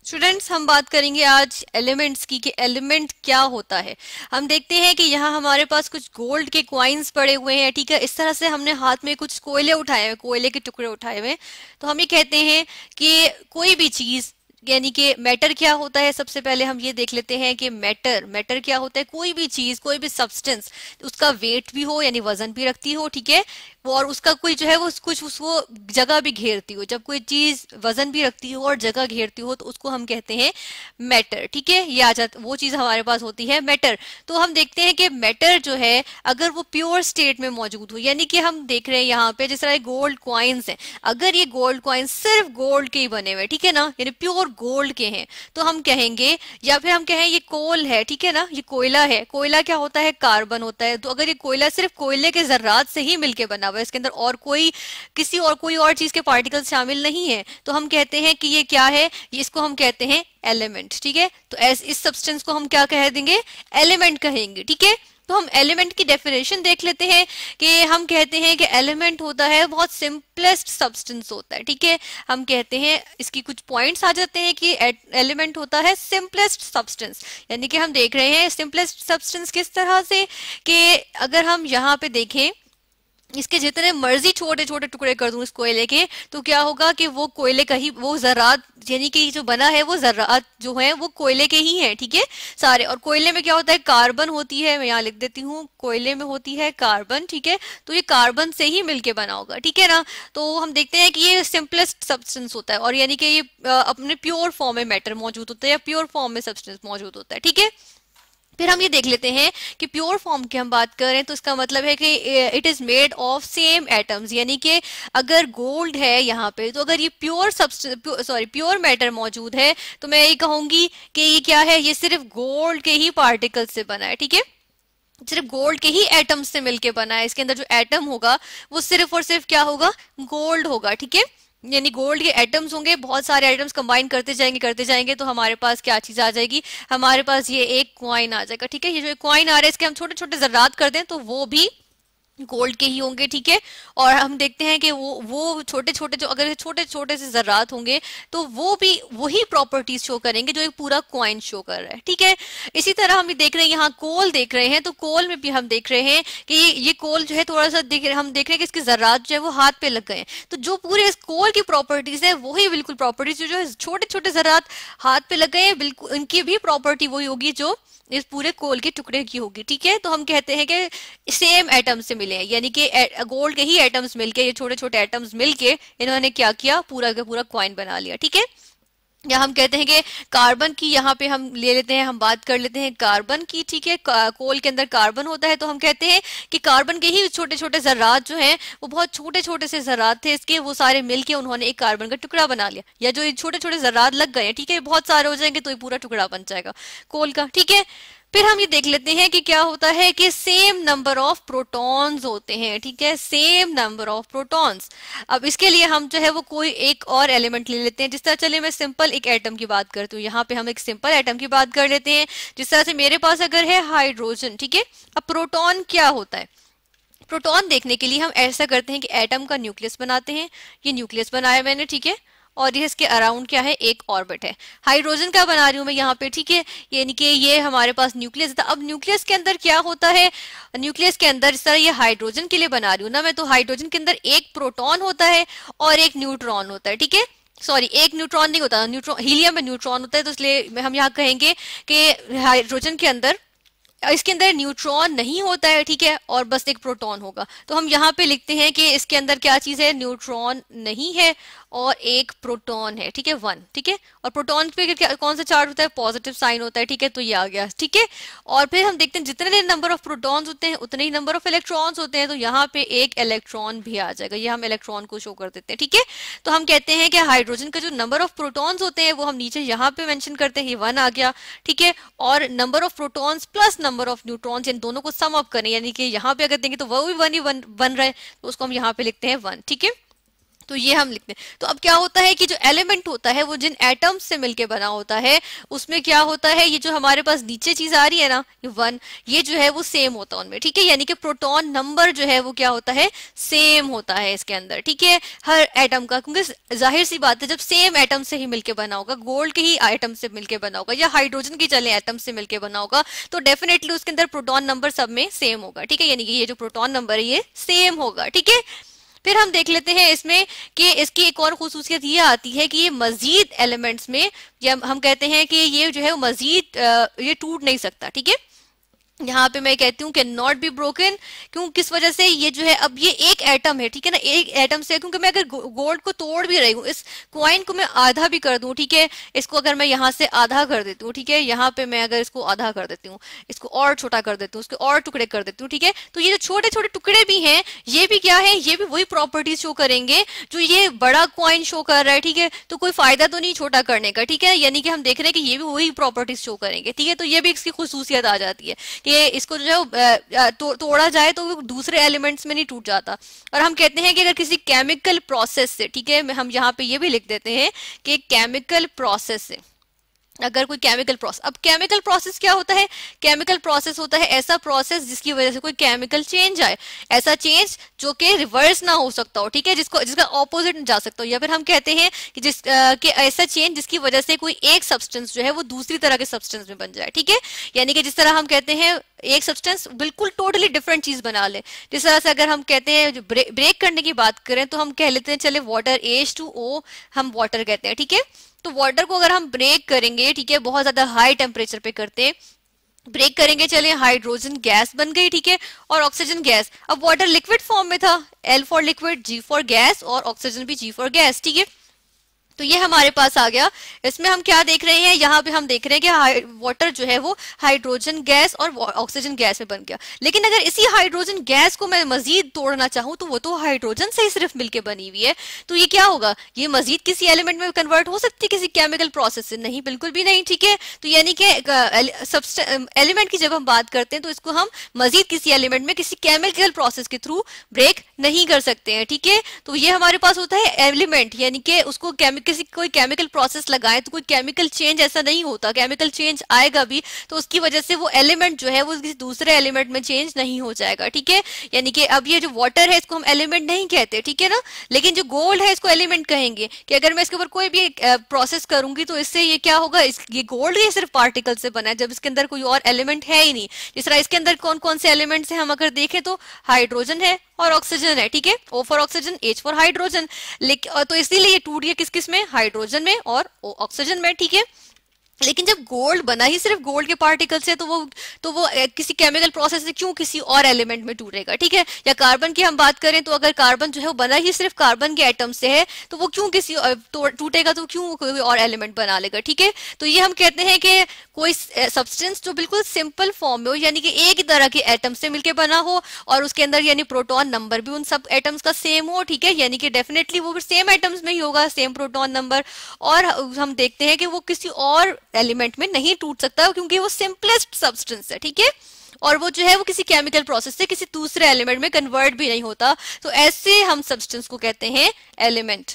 Students, हम बात करेंगे आज एलिमेंट्स की कि एलिमेंट क्या होता है। हम देखते हैं कि यहाँ हमारे पास कुछ गोल्ड के क्वाइंस पड़े हुए हैं, ठीक है। इस तरह से हमने हाथ में कुछ कोयले उठाए हुए, कोयले के टुकड़े उठाए हुए। तो हम ये कहते हैं कि कोई भी चीज, यानी कि मैटर क्या होता है। सबसे पहले हम ये देख लेते हैं कि मैटर मैटर क्या होता है। कोई भी चीज, कोई भी सब्सटेंस, उसका वेट भी हो यानी वजन भी रखती हो, ठीक है, वो और उसका कोई जो है वो कुछ उसको जगह भी घेरती हो। जब कोई चीज वजन भी रखती हो और जगह घेरती हो तो उसको हम कहते हैं मैटर, ठीक है। ये आ जाता, वो चीज हमारे पास होती है मैटर। तो हम देखते हैं कि मैटर जो है अगर वो प्योर स्टेट में मौजूद हो, यानी कि हम देख रहे हैं यहाँ पे जिस तरह गोल्ड क्वाइंस हैं, अगर ये गोल्ड क्वाइंस सिर्फ गोल्ड के ही बने हुए, ठीक है ना, यानी प्योर गोल्ड के हैं, तो हम कहेंगे, या फिर हम कहें ये कोल है, ठीक है ना, ये कोयला है। कोयला क्या होता है, कार्बन होता है। तो अगर ये कोयला सिर्फ कोयले के जर्रात से ही मिलके बना हुआ है, इसके अंदर और कोई कोई और चीज के पार्टिकल्स शामिल नहीं है, तो हम कहते हैं कि ये क्या है, ये इसको हम कहते हैं एलिमेंट, ठीक है। तो इस सब्सटेंस को हम क्या कह देंगे, एलिमेंट कहेंगे, ठीक है। तो हम एलिमेंट की डेफिनेशन देख लेते हैं कि हम कहते हैं कि एलिमेंट होता है बहुत सिंपलेस्ट सब्सटेंस होता है, ठीक है। हम कहते हैं, इसकी कुछ पॉइंट्स आ जाते हैं कि एलिमेंट होता है सिंपलेस्ट सब्सटेंस, यानी कि हम देख रहे हैं सिंपलेस्ट सब्सटेंस किस तरह से कि अगर हम यहाँ पे देखें, इसके जितने मर्जी छोटे छोटे टुकड़े कर दूं इस कोयले के, तो क्या होगा कि वो कोयले का ही, वो जर्रात यानी कि जो बना है वो जर्रात जो है वो कोयले के ही हैं, ठीक है, सारे। और कोयले में क्या होता है, कार्बन होती है, मैं यहाँ लिख देती हूँ, कोयले में होती है कार्बन, ठीक है। तो ये कार्बन से ही मिलके बना होगा, ठीक है ना। तो हम देखते हैं कि ये सिंपलेस्ट सब्सटेंस होता है, और यानी कि ये अपने प्योर फॉर्म में मैटर मौजूद होता है या प्योर फॉर्म में सब्सटेंस मौजूद होता है, ठीक है। फिर हम ये देख लेते हैं कि प्योर फॉर्म की हम बात करें तो इसका मतलब है कि it is made of same atoms, यानी कि अगर गोल्ड है यहाँ पे, तो अगर ये प्योर मैटर मौजूद है, तो मैं ये कहूंगी कि ये क्या है, ये सिर्फ गोल्ड के ही पार्टिकल से बना है, ठीक है, सिर्फ गोल्ड के ही एटम्स से मिलके बना है। इसके अंदर जो एटम होगा वो सिर्फ और सिर्फ क्या होगा, गोल्ड होगा, ठीक है। यानी गोल्ड के एटम्स होंगे, बहुत सारे एटम्स कंबाइन करते जाएंगे तो हमारे पास क्या चीज आ जाएगी, हमारे पास ये एक क्वाइन आ जाएगा, ठीक है। ये जो क्वाइन आ रहा है इसके हम छोटे छोटे जर्रात कर दें तो वो भी गोल्ड के ही होंगे, ठीक है। और हम देखते हैं कि वो छोटे छोटे जो, अगर छोटे छोटे से जर्रात होंगे तो वो भी वही प्रॉपर्टीज शो करेंगे जो एक पूरा क्वाइन शो कर रहा है, ठीक है। इसी तरह हम देख रहे हैं, यहाँ कोल देख रहे हैं, तो कोल में भी हम देख रहे हैं कि ये कोल जो है थोड़ा सा हम देख रहे हैं कि इसके जर्रात जो है वो हाथ पे लग गए हैं। तो जो पूरे इस कोल की प्रॉपर्टीज है वही बिल्कुल प्रॉपर्टीज जो छोटे छोटे जर्रात हाथ पे लग गए हैं, बिल्कुल इनकी भी प्रॉपर्टी वही होगी जो इस पूरे कोल के टुकड़े की होगी, ठीक है। तो हम कहते हैं कि सेम एटम से मिले हैं, यानी कि गोल्ड के ही एटम्स मिलके, ये छोटे छोटे एटम्स मिलके इन्होंने क्या किया, पूरा का पूरा क्वाइन बना लिया, ठीक है। या हम कहते हैं कि कार्बन की, यहाँ पे हम ले लेते हैं, हम बात कर लेते हैं कार्बन की, ठीक है। कोल के अंदर कार्बन होता है, तो हम कहते हैं कि कार्बन के ही छोटे छोटे जर्रात जो हैं वो बहुत छोटे छोटे से जर्रात थे इसके, वो सारे मिलके उन्होंने एक कार्बन का टुकड़ा बना लिया। या जो ये छोटे छोटे जर्रात लग गए, ठीक है, बहुत सारे हो जाएंगे तो ये पूरा टुकड़ा बन जाएगा कोल का, ठीक है। फिर हम ये देख लेते हैं कि क्या होता है कि सेम नंबर ऑफ प्रोटॉन्स होते हैं, ठीक है, सेम नंबर ऑफ प्रोटॉन्स। अब इसके लिए हम जो है वो कोई एक और एलिमेंट ले लेते हैं, जिस तरह, चलिए मैं सिंपल एक एटम की बात करती हूँ। यहाँ पे हम एक सिंपल एटम की बात कर लेते हैं, जिस तरह से मेरे पास अगर है हाइड्रोजन, ठीक है। अब प्रोटॉन क्या होता है, प्रोटॉन देखने के लिए हम ऐसा करते हैं कि एटम का न्यूक्लियस बनाते हैं, ये न्यूक्लियस बनाया मैंने, ठीक है, और ये इसके अराउंड क्या है, एक ऑर्बिट है। हाइड्रोजन का बना रही हूं मैं यहाँ पे, ठीक है, यानी कि ये हमारे पास न्यूक्लियस था। अब न्यूक्लियस के अंदर क्या होता है, न्यूक्लियस के अंदर इस तरह ये हाइड्रोजन के लिए बना रही हूँ ना मैं, तो हाइड्रोजन के अंदर एक प्रोटॉन होता है और एक न्यूट्रॉन होता है, ठीक है। सॉरी, एक न्यूट्रॉन नहीं होता, न्यूट्रॉन, हीलियम में न्यूट्रॉन होता है, तो इसलिए हम यहाँ कहेंगे कि हाइड्रोजन के अंदर, इसके अंदर न्यूट्रॉन नहीं होता है, ठीक है, और बस एक प्रोटॉन होगा। तो हम यहाँ पे लिखते हैं कि इसके अंदर क्या चीज है, न्यूट्रॉन नहीं है और एक प्रोटॉन है, ठीक है, 1, ठीक है। और प्रोटॉन पे कौन सा चार्ज होता है, पॉजिटिव साइन होता है, ठीक है, तो ये आ गया, ठीक है। और फिर हम देखते हैं जितने नंबर ऑफ प्रोटॉन्स होते हैं उतने ही नंबर ऑफ इलेक्ट्रॉन्स होते हैं, तो यहाँ पे एक इलेक्ट्रॉन भी आ जाएगा, ये हम इलेक्ट्रॉन को शो कर देते हैं, ठीक है। तो हम कहते हैं कि हाइड्रोजन का जो नंबर ऑफ प्रोटॉन्स होते हैं वो हम नीचे यहाँ पे मेंशन करते हैं, ये 1 आ गया, ठीक है। और number of protons plus number of neutrons, इन दोनों को सम अप करें, यानी कि यहाँ पे अगर देंगे तो वो भी 1 ही बन रहा है, तो उसको हम यहाँ पे लिखते हैं 1, ठीक है। तो ये हम लिखते हैं। तो अब क्या होता है कि जो एलिमेंट होता है वो जिन एटम्स से मिलके बना होता है उसमें क्या होता है, ये जो हमारे पास नीचे चीज आ रही है ना, ये 1, ये जो है वो सेम होता है उनमें, ठीक है। यानी कि प्रोटॉन नंबर जो है वो क्या होता है, सेम होता है इसके अंदर, ठीक है, हर एटम का। क्योंकि जाहिर सी बात है जब सेम एटम से ही मिलके बना होगा, गोल्ड के ही एटम से मिलके बना होगा या हाइड्रोजन के चले एटम से मिलके बना होगा, तो डेफिनेटली उसके अंदर प्रोटॉन नंबर सब में सेम होगा, ठीक है। यानी कि ये जो प्रोटॉन नंबर है ये सेम होगा, ठीक है। फिर हम देख लेते हैं इसमें कि इसकी एक और खूसूसियत ये आती है कि ये मजीद एलिमेंट्स में, या हम कहते हैं कि ये जो है वो मजीद ये टूट नहीं सकता, ठीक है। यहाँ पे मैं कहती हूँ कि नॉट बी ब्रोकन, क्यों, किस वजह से, ये जो है अब ये एक एटम है, ठीक है ना, एक एटम से, क्योंकि मैं अगर गोल्ड को तोड़ भी रही हूँ, इस क्वाइन को मैं आधा भी कर दूं, ठीक है, इसको अगर मैं यहाँ से आधा कर देती हूँ, ठीक है, यहाँ पे मैं अगर इसको आधा कर देती हूँ, इसको और छोटा कर देती हूँ, उसके और टुकड़े कर देती हूँ, ठीक है, तो ये जो छोटे छोटे टुकड़े भी हैं ये भी क्या है, ये भी वही प्रॉपर्टीज शो करेंगे जो ये बड़ा क्वाइन शो कर रहा है, ठीक है। तो कोई फायदा तो नहीं छोटा करने का, ठीक है, यानी कि हम देख रहे हैं कि ये भी वही प्रॉपर्टीज शो करेंगे, ठीक है। तो ये भी इसकी खुसूसियत आ जाती है कि इसको जो है तोड़ा जाए तो वो दूसरे एलिमेंट्स में नहीं टूट जाता। और हम कहते हैं कि अगर किसी केमिकल प्रोसेस से, ठीक है, हम यहाँ पे ये भी लिख देते हैं कि केमिकल प्रोसेस से, अगर कोई केमिकल प्रोसेस, अब केमिकल प्रोसेस क्या होता है, केमिकल प्रोसेस होता है ऐसा प्रोसेस जिसकी वजह से कोई केमिकल चेंज आए, ऐसा चेंज जो कि रिवर्स ना हो सकता हो, ठीक है, जिसका ऑपोजिट जा सकता हो, या फिर हम कहते हैं कि कि ऐसा चेंज जिसकी वजह से कोई एक सब्सटेंस जो है वो दूसरी तरह के सब्सटेंस में बन जाए, ठीक है। यानी कि जिस तरह हम कहते हैं एक सब्सटेंस बिल्कुल टोटली डिफरेंट चीज बना ले, जिस तरह से अगर हम कहते हैं ब्रेक करने की बात करें तो हम कह लेते हैं चले वाटर H2O हम वाटर कहते हैं, ठीक है। तो वाटर को अगर हम ब्रेक करेंगे, ठीक है, बहुत ज्यादा हाई टेम्परेचर पे करते हैं, ब्रेक करेंगे, चले हाइड्रोजन गैस बन गई, ठीक है, और ऑक्सीजन गैस। अब वाटर लिक्विड फॉर्म में था, L for liquid, G for gas, और ऑक्सीजन भी G फॉर गैस, ठीक है। तो ये हमारे पास आ गया। इसमें हम क्या देख रहे हैं, यहाँ पे हम देख रहे हैं कि वाटर जो है वो हाइड्रोजन गैस और ऑक्सीजन गैस में बन गया। लेकिन अगर इसी हाइड्रोजन गैस को मैं मजीद तोड़ना चाहूँ तो वो तो हाइड्रोजन से ही सिर्फ मिलके बनी हुई है, तो ये क्या होगा, ये मजीद किसी एलिमेंट में कन्वर्ट हो सकती है किसी केमिकल प्रोसेस से? नहीं, बिल्कुल भी नहीं, ठीक है। तो यानी कि एलिमेंट की जब हम बात करते हैं तो इसको हम मजीद किसी एलिमेंट में किसी केमिकल प्रोसेस के थ्रू ब्रेक नहीं कर सकते हैं, ठीक है। तो ये हमारे पास होता है एलिमेंट, यानी कि उसको किसी कोई केमिकल प्रोसेस लगाए तो कोई केमिकल चेंज ऐसा नहीं होता, केमिकल चेंज आएगा भी तो उसकी वजह से वो एलिमेंट जो है वो किसी दूसरे एलिमेंट में चेंज नहीं हो जाएगा, ठीक है। यानी कि अब ये जो वाटर है इसको हम एलिमेंट नहीं कहते, ठीक है ना, लेकिन जो गोल्ड है इसको एलिमेंट कहेंगे कि अगर मैं इसके ऊपर कोई भी प्रोसेस करूंगी तो इससे ये क्या होगा, ये गोल्ड ये सिर्फ पार्टिकल से बना है जब इसके अंदर कोई और एलिमेंट है ही नहीं। जिस तरह इसके अंदर कौन कौन से एलिमेंट्स हैं हम अगर देखें तो हाइड्रोजन है और ऑक्सीजन है, ठीक है, O for oxygen, H for hydrogen, लेकिन तो इसीलिए ये टूट गया किस किस में, हाइड्रोजन में और ऑक्सीजन में, ठीक है। लेकिन जब गोल्ड बना ही सिर्फ गोल्ड के पार्टिकल से तो वो किसी केमिकल प्रोसेस से क्यों किसी और एलिमेंट में टूटेगा, ठीक है। या कार्बन की हम बात करें तो अगर कार्बन जो है वो बना ही सिर्फ कार्बन के एटम से है तो वो क्यों किसी टूटेगा, तो क्यों कोई और एलिमेंट बना लेगा, ठीक है। तो ये हम कहते हैं कि कोई सब्सटेंस जो बिल्कुल सिंपल फॉर्म में हो, यानी कि एक ही तरह के एटम से मिलकर बना हो और उसके अंदर यानी प्रोटॉन नंबर भी उन सब एटम्स का सेम हो, ठीक है, यानी कि डेफिनेटली वो सेम एटम्स में ही होगा, सेम प्रोटॉन नंबर, और हम देखते हैं कि वो किसी और एलिमेंट में नहीं टूट सकता क्योंकि वो सिंपलेस्ट सब्सटेंस है, ठीक है, और वो जो है वो किसी केमिकल प्रोसेस से किसी दूसरे एलिमेंट में कन्वर्ट भी नहीं होता। तो ऐसे हम सब्सटेंस को कहते हैं एलिमेंट।